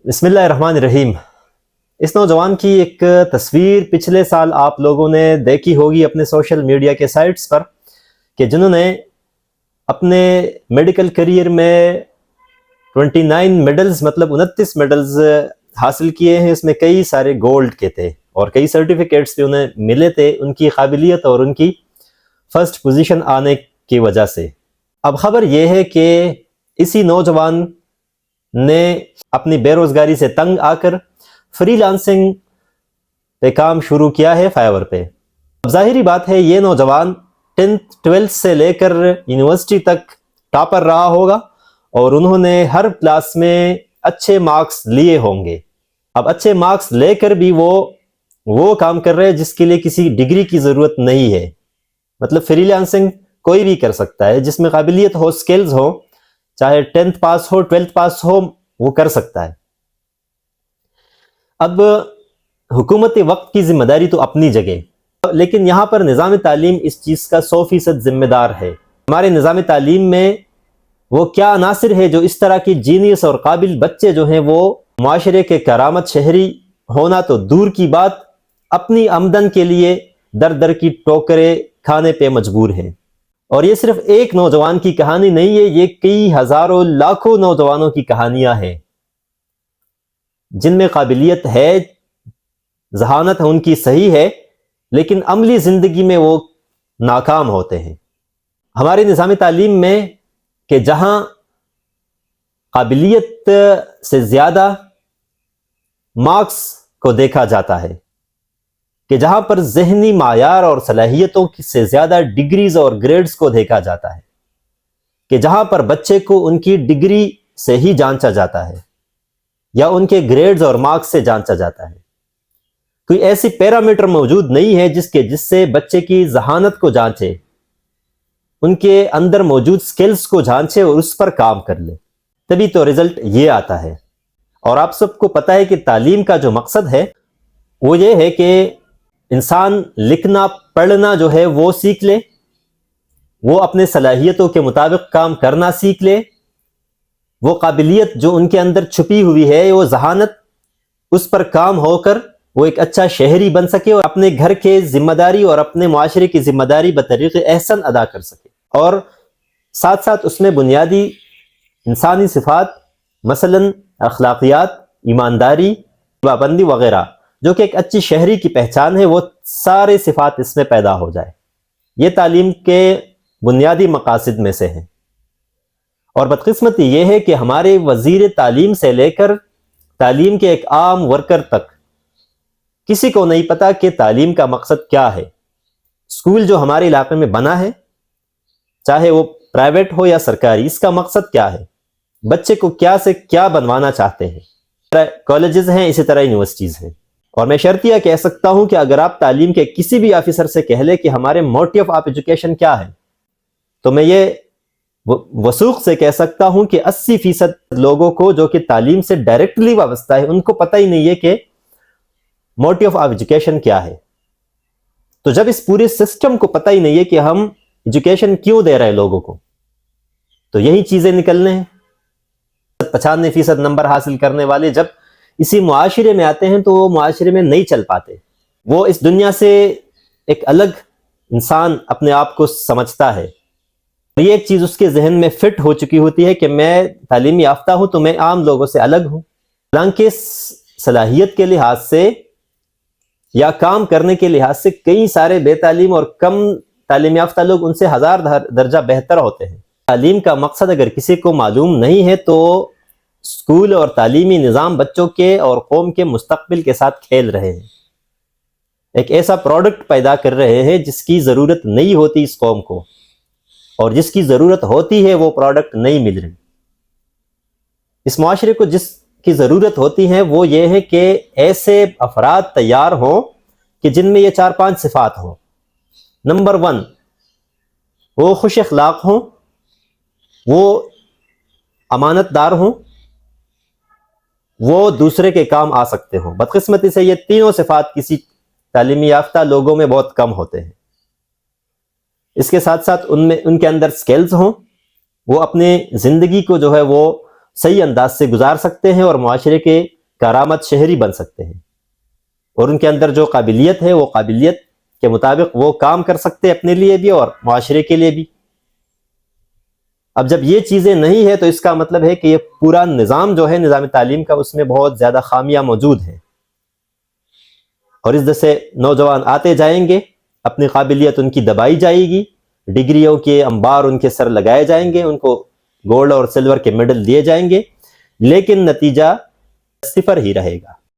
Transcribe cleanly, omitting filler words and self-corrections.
بسم اللہ الرحمن الرحیم۔ اس نوجوان کی ایک تصویر پچھلے سال آپ لوگوں نے دیکھی ہوگی اپنے سوشل میڈیا کے سائٹس پر، کہ جنہوں نے اپنے میڈیکل کریئر میں 29 میڈلز مطلب 29 میڈلز حاصل کیے ہیں۔ اس میں کئی سارے گولڈ کے تھے اور کئی سرٹیفکیٹس بھی انہیں ملے تھے ان کی قابلیت اور ان کی فرسٹ پوزیشن آنے کی وجہ سے۔ اب خبر یہ ہے کہ اسی نوجوان نے اپنی بے روزگاری سے تنگ آ کر فری لانسنگ پہ کام شروع کیا ہے فائیور پہ۔ اب ظاہری بات ہے یہ نوجوان 10th 12th سے لے کر یونیورسٹی تک ٹاپر رہا ہوگا اور انہوں نے ہر کلاس میں اچھے مارکس لیے ہوں گے۔ اب اچھے مارکس لے کر بھی وہ کام کر رہے ہیں جس کے لیے کسی ڈگری کی ضرورت نہیں ہے۔ مطلب فری لانسنگ کوئی بھی کر سکتا ہے، جس میں قابلیت ہو، سکلز ہو، چاہے 10th پاس ہو 12th پاس ہو، وہ کر سکتا ہے۔ اب حکومت وقت کی ذمہ داری تو اپنی جگہ، لیکن یہاں پر نظام تعلیم اس چیز کا 100% ذمہ دار ہے۔ ہمارے نظام تعلیم میں وہ کیا عناصر ہے جو اس طرح کی جینیس اور قابل بچے جو ہیں وہ معاشرے کے کرامت شہری ہونا تو دور کی بات، اپنی آمدن کے لیے در در کی ٹوکرے کھانے پہ مجبور ہیں۔ اور یہ صرف ایک نوجوان کی کہانی نہیں ہے، یہ کئی ہزاروں لاکھوں نوجوانوں کی کہانیاں ہیں جن میں قابلیت ہے، ذہانت ان کی صحیح ہے، لیکن عملی زندگی میں وہ ناکام ہوتے ہیں۔ ہمارے نظام تعلیم میں کہ جہاں قابلیت سے زیادہ مارکس کو دیکھا جاتا ہے، کہ جہاں پر ذہنی معیار اور صلاحیتوں سے زیادہ ڈگریز اور گریڈز کو دیکھا جاتا ہے، کہ جہاں پر بچے کو ان کی ڈگری سے ہی جانچا جاتا ہے یا ان کے گریڈز اور مارکس سے جانچا جاتا ہے، کوئی ایسی پیرامیٹر موجود نہیں ہے جس سے بچے کی ذہانت کو جانچے، ان کے اندر موجود سکلز کو جانچے اور اس پر کام کر لے، تبھی تو رزلٹ یہ آتا ہے۔ اور آپ سب کو پتہ ہے کہ تعلیم کا جو مقصد ہے وہ یہ ہے کہ انسان لکھنا پڑھنا جو ہے وہ سیکھ لے، وہ اپنے صلاحیتوں کے مطابق کام کرنا سیکھ لے، وہ قابلیت جو ان کے اندر چھپی ہوئی ہے، وہ ذہانت، اس پر کام ہو کر وہ ایک اچھا شہری بن سکے اور اپنے گھر کے ذمہ داری اور اپنے معاشرے کی ذمہ داری بطریق احسن ادا کر سکے، اور ساتھ ساتھ اس میں بنیادی انسانی صفات مثلاً اخلاقیات، ایمانداری، پابندی وغیرہ جو کہ ایک اچھی شہری کی پہچان ہے، وہ سارے صفات اس میں پیدا ہو جائے۔ یہ تعلیم کے بنیادی مقاصد میں سے ہیں۔ اور بدقسمتی یہ ہے کہ ہمارے وزیر تعلیم سے لے کر تعلیم کے ایک عام ورکر تک کسی کو نہیں پتا کہ تعلیم کا مقصد کیا ہے۔ اسکول جو ہمارے علاقے میں بنا ہے، چاہے وہ پرائیویٹ ہو یا سرکاری، اس کا مقصد کیا ہے، بچے کو کیا سے کیا بنوانا چاہتے ہیں۔ کالجز ہیں، اسی طرح یونیورسٹیز ہیں۔ اور میں شرطیہ کہہ سکتا ہوں کہ اگر آپ تعلیم کے کسی بھی آفیسر سے کہہ لیں کہ ہمارے موٹیو آف ایجوکیشن کیا ہے، تو میں یہ وثوق سے کہہ سکتا ہوں کہ 80% لوگوں کو جو کہ تعلیم سے ڈائریکٹلی وابستہ ہے، ان کو پتہ ہی نہیں ہے کہ موٹیو آف ایجوکیشن کیا ہے۔ تو جب اس پورے سسٹم کو پتہ ہی نہیں ہے کہ ہم ایجوکیشن کیوں دے رہے ہیں لوگوں کو، تو یہی چیزیں نکلنے ہیں۔ 95% نمبر حاصل کرنے والے جب اسی معاشرے میں آتے ہیں تو وہ معاشرے میں نہیں چل پاتے، وہ اس دنیا سے ایک الگ انسان اپنے آپ کو سمجھتا ہے۔ یہ ایک چیز اس کے ذہن میں فٹ ہو چکی ہوتی ہے کہ میں تعلیم یافتہ ہوں تو میں عام لوگوں سے الگ ہوں، حالانکہ صلاحیت کے لحاظ سے یا کام کرنے کے لحاظ سے کئی سارے بے تعلیم اور کم تعلیم یافتہ لوگ ان سے 1000 درجہ بہتر ہوتے ہیں۔ تعلیم کا مقصد اگر کسی کو معلوم نہیں ہے تو اسکول اور تعلیمی نظام بچوں کے اور قوم کے مستقبل کے ساتھ کھیل رہے ہیں، ایک ایسا پروڈکٹ پیدا کر رہے ہیں جس کی ضرورت نہیں ہوتی اس قوم کو، اور جس کی ضرورت ہوتی ہے وہ پروڈکٹ نہیں مل رہی۔ اس معاشرے کو جس کی ضرورت ہوتی ہے وہ یہ ہے کہ ایسے افراد تیار ہوں کہ جن میں یہ 4-5 صفات ہوں۔ نمبر 1، وہ خوش اخلاق ہوں، وہ امانت دار ہوں، وہ دوسرے کے کام آ سکتے ہوں۔ بدقسمتی سے یہ تینوں صفات کسی تعلیمی یافتہ لوگوں میں بہت کم ہوتے ہیں۔ اس کے ساتھ ساتھ ان کے اندر سکلز ہوں، وہ اپنے زندگی کو جو ہے وہ صحیح انداز سے گزار سکتے ہیں اور معاشرے کے کارآمد شہری بن سکتے ہیں، اور ان کے اندر جو قابلیت ہے وہ قابلیت کے مطابق وہ کام کر سکتے ہیں اپنے لیے بھی اور معاشرے کے لیے بھی۔ اب جب یہ چیزیں نہیں ہے تو اس کا مطلب ہے کہ یہ پورا نظام جو ہے نظام تعلیم کا، اس میں بہت زیادہ خامیاں موجود ہیں، اور اس وجہ سے نوجوان آتے جائیں گے، اپنی قابلیت ان کی دبائی جائے گی، ڈگریوں کے انبار ان کے سر لگائے جائیں گے، ان کو گولڈ اور سلور کے میڈل دیے جائیں گے، لیکن نتیجہ صفر ہی رہے گا۔